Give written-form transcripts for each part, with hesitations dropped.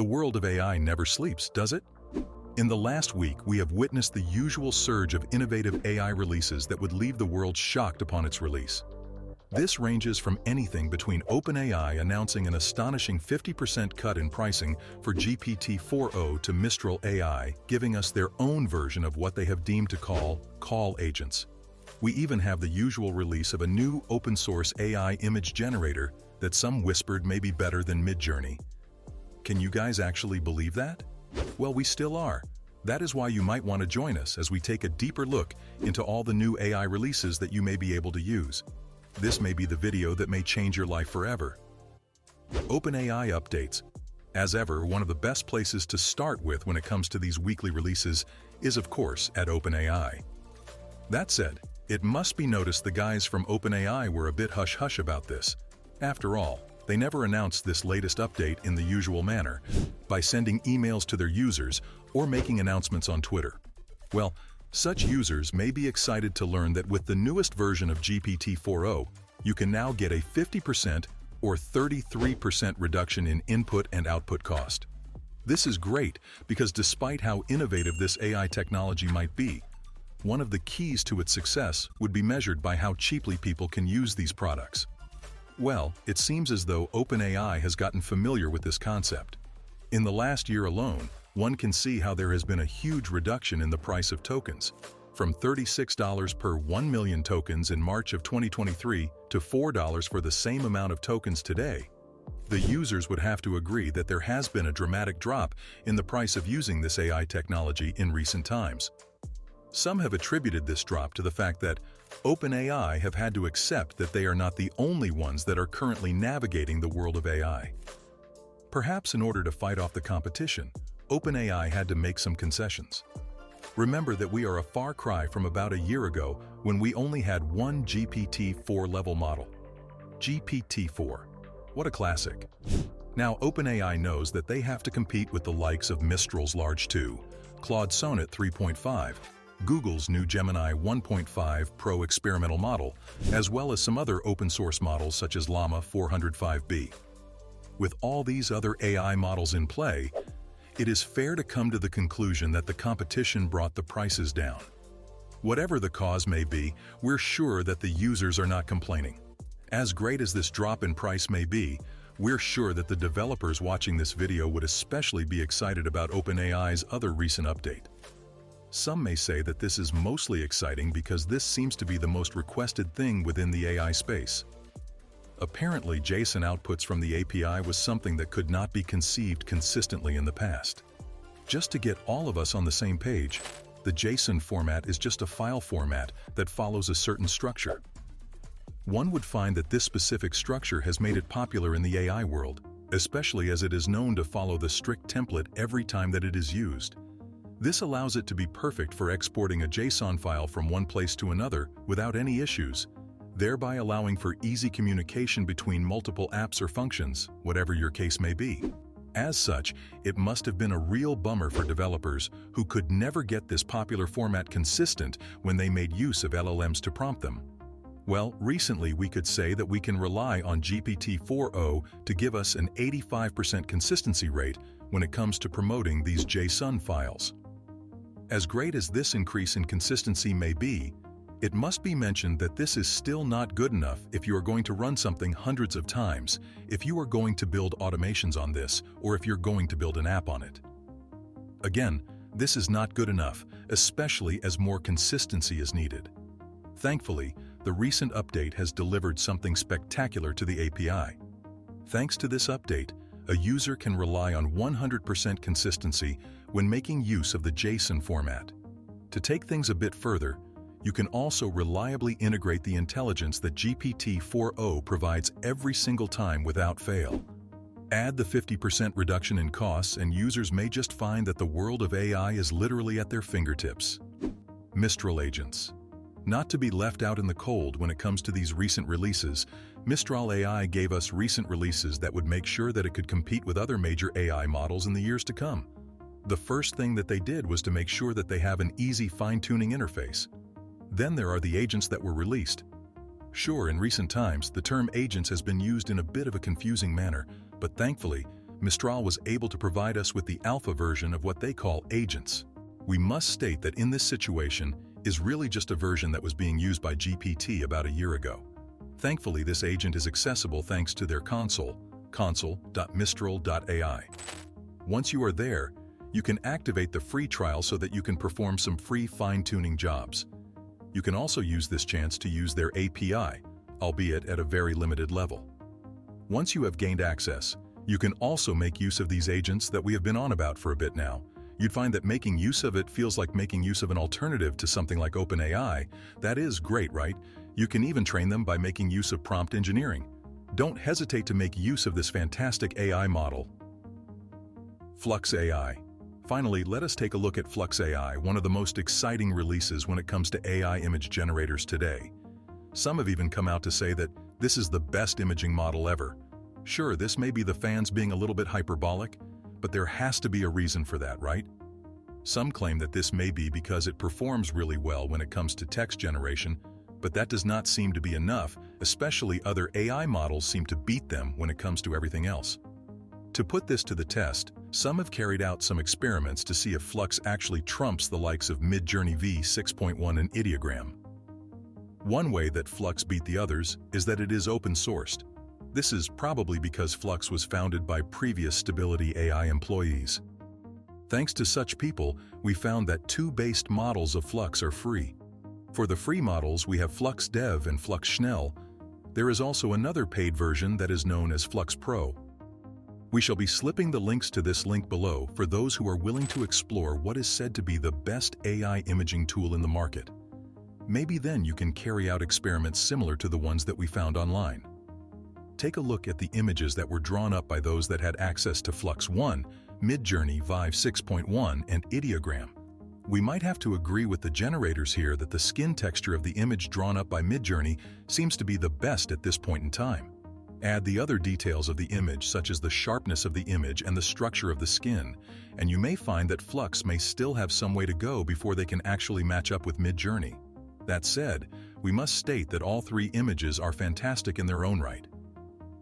The world of AI never sleeps, does it? In the last week, we have witnessed the usual surge of innovative AI releases that would leave the world shocked upon its release. This ranges from anything between OpenAI announcing an astonishing 50% cut in pricing for GPT-4o to Mistral AI giving us their own version of what they have deemed to call agents. We even have the usual release of a new open-source AI image generator that some whispered may be better than MidJourney. Can you guys actually believe that? Well, we still are. That is why you might want to join us as we take a deeper look into all the new AI releases that you may be able to use. This may be the video that may change your life forever. OpenAI updates. As ever, one of the best places to start with when it comes to these weekly releases is, of course, at OpenAI. That said, it must be noticed the guys from OpenAI were a bit hush-hush about this. After all, they never announced this latest update in the usual manner, by sending emails to their users or making announcements on Twitter. Well, such users may be excited to learn that with the newest version of GPT-4o, you can now get a 50% or 33% reduction in input and output cost. This is great because despite how innovative this AI technology might be, one of the keys to its success would be measured by how cheaply people can use these products. Well, it seems as though OpenAI has gotten familiar with this concept. In the last year alone, one can see how there has been a huge reduction in the price of tokens, from $36 per 1 million tokens in March of 2023 to $4 for the same amount of tokens today. The users would have to agree that there has been a dramatic drop in the price of using this AI technology in recent times. Some have attributed this drop to the fact that OpenAI have had to accept that they are not the only ones that are currently navigating the world of AI. Perhaps in order to fight off the competition, OpenAI had to make some concessions. Remember that we are a far cry from about a year ago when we only had one GPT-4 level model. GPT-4. What a classic. Now OpenAI knows that they have to compete with the likes of Mistral's Large 2, Claude Sonnet 3.5, Google's new Gemini 1.5 Pro experimental model, as well as some other open-source models such as Llama 405B. With all these other AI models in play, it is fair to come to the conclusion that the competition brought the prices down. Whatever the cause may be, we're sure that the users are not complaining. As great as this drop in price may be, we're sure that the developers watching this video would especially be excited about OpenAI's other recent update. Some may say that this is mostly exciting because this seems to be the most requested thing within the AI space. Apparently, JSON outputs from the API was something that could not be conceived consistently in the past. Just to get all of us on the same page, the JSON format is just a file format that follows a certain structure. One would find that this specific structure has made it popular in the AI world, especially as it is known to follow the strict template every time that it is used. This allows it to be perfect for exporting a JSON file from one place to another without any issues, thereby allowing for easy communication between multiple apps or functions, whatever your case may be. As such, it must have been a real bummer for developers who could never get this popular format consistent when they made use of LLMs to prompt them. Well, recently we could say that we can rely on GPT-4o to give us an 85% consistency rate when it comes to promoting these JSON files. As great as this increase in consistency may be, it must be mentioned that this is still not good enough if you are going to run something hundreds of times, if you are going to build automations on this, or if you're going to build an app on it. Again, this is not good enough, especially as more consistency is needed. Thankfully, the recent update has delivered something spectacular to the API. Thanks to this update, a user can rely on 100% consistency when making use of the JSON format. To take things a bit further, you can also reliably integrate the intelligence that GPT-4o provides every single time without fail. Add the 50% reduction in costs and users may just find that the world of AI is literally at their fingertips. Mistral agents. Not to be left out in the cold when it comes to these recent releases, Mistral AI gave us recent releases that would make sure that it could compete with other major AI models in the years to come. The first thing that they did was to make sure that they have an easy fine-tuning interface. Then there are the agents that were released. Sure, in recent times, the term agents has been used in a bit of a confusing manner, but thankfully, Mistral was able to provide us with the alpha version of what they call agents. We must state that in this situation is really just a version that was being used by GPT about a year ago. Thankfully, this agent is accessible thanks to their console.mistral.ai. Once you are there, you can activate the free trial so that you can perform some free fine-tuning jobs. You can also use this chance to use their API, albeit at a very limited level. Once you have gained access, you can also make use of these agents that we have been on about for a bit now. You'd find that making use of it feels like making use of an alternative to something like OpenAI. That is great, right? You can even train them by making use of prompt engineering. Don't hesitate to make use of this fantastic AI model. Flux AI. Finally, let us take a look at Flux AI, one of the most exciting releases when it comes to AI image generators today. Some have even come out to say that this is the best imaging model ever. Sure, this may be the fans being a little bit hyperbolic, but there has to be a reason for that, right? Some claim that this may be because it performs really well when it comes to text generation, but that does not seem to be enough, especially other AI models seem to beat them when it comes to everything else. To put this to the test, some have carried out some experiments to see if Flux actually trumps the likes of MidJourney v6.1 and Ideogram. One way that Flux beat the others is that it is open-sourced. This is probably because Flux was founded by previous Stability AI employees. Thanks to such people, we found that two base models of Flux are free. For the free models, we have Flux Dev and Flux Schnell. There is also another paid version that is known as Flux Pro. We shall be slipping the links to this link below for those who are willing to explore what is said to be the best AI imaging tool in the market. Maybe then you can carry out experiments similar to the ones that we found online. Take a look at the images that were drawn up by those that had access to Flux 1, MidJourney v6.1, and Ideogram. We might have to agree with the generators here that the skin texture of the image drawn up by MidJourney seems to be the best at this point in time. Add the other details of the image, such as the sharpness of the image and the structure of the skin, and you may find that Flux may still have some way to go before they can actually match up with MidJourney. That said, we must state that all three images are fantastic in their own right.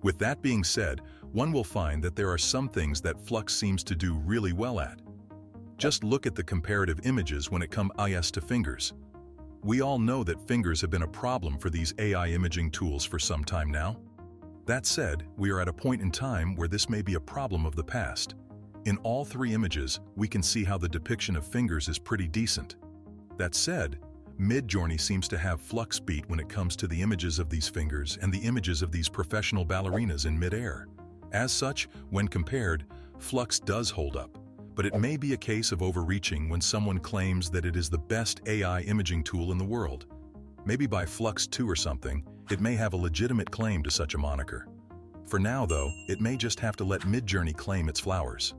With that being said, one will find that there are some things that Flux seems to do really well at. Just look at the comparative images when it comes to fingers. We all know that fingers have been a problem for these AI imaging tools for some time now. That said, we are at a point in time where this may be a problem of the past. In all three images, we can see how the depiction of fingers is pretty decent. That said, MidJourney seems to have Flux beat when it comes to the images of these fingers and the images of these professional ballerinas in midair. As such, when compared, Flux does hold up, but it may be a case of overreaching when someone claims that it is the best AI imaging tool in the world. Maybe by Flux 2 or something, it may have a legitimate claim to such a moniker. For now, though, it may just have to let MidJourney claim its flowers.